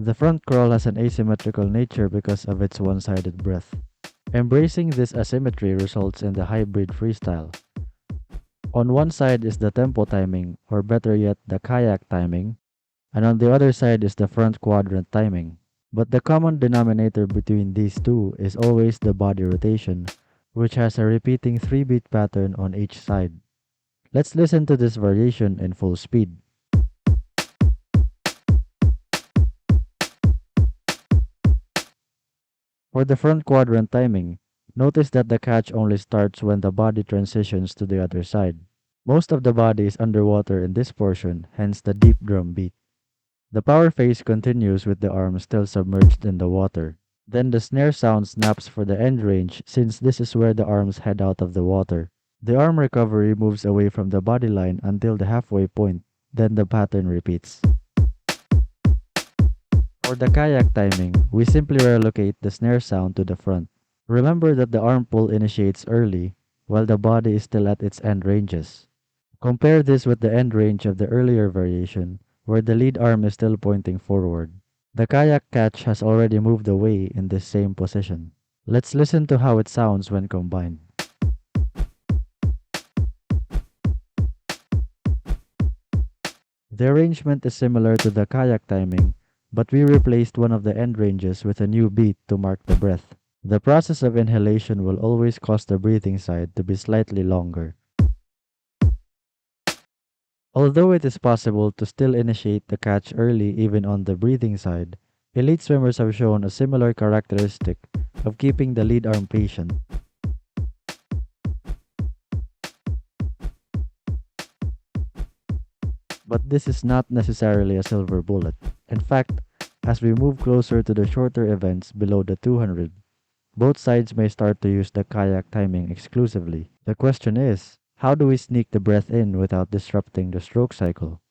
The front crawl has an asymmetrical nature because of its one-sided breath. Embracing this asymmetry results in the hybrid freestyle. On one side is the tempo timing, or better yet, the kayak timing, and on the other side is the front quadrant timing. But the common denominator between these two is always the body rotation, which has a repeating 3-beat pattern on each side. Let's listen to this variation in full speed. For the front quadrant timing, notice that the catch only starts when the body transitions to the other side. Most of the body is underwater in this portion, hence the deep drum beat. The power phase continues with the arm still submerged in the water. Then the snare sound snaps for the end range since this is where the arms head out of the water. The arm recovery moves away from the body line until the halfway point, then the pattern repeats. For the kayak timing, we simply relocate the snare sound to the front. Remember that the arm pull initiates early, while the body is still at its end ranges. Compare this with the end range of the earlier variation, where the lead arm is still pointing forward. The kayak catch has already moved away in this same position. Let's listen to how it sounds when combined. The arrangement is similar to the kayak timing, but we replaced one of the end ranges with a new beat to mark the breath. The process of inhalation will always cause the breathing side to be slightly longer. Although it is possible to still initiate the catch early even on the breathing side, elite swimmers have shown a similar characteristic of keeping the lead arm patient. But this is not necessarily a silver bullet. In fact, as we move closer to the shorter events below the 200, both sides may start to use the kayak timing exclusively. The question is, how do we sneak the breath in without disrupting the stroke cycle?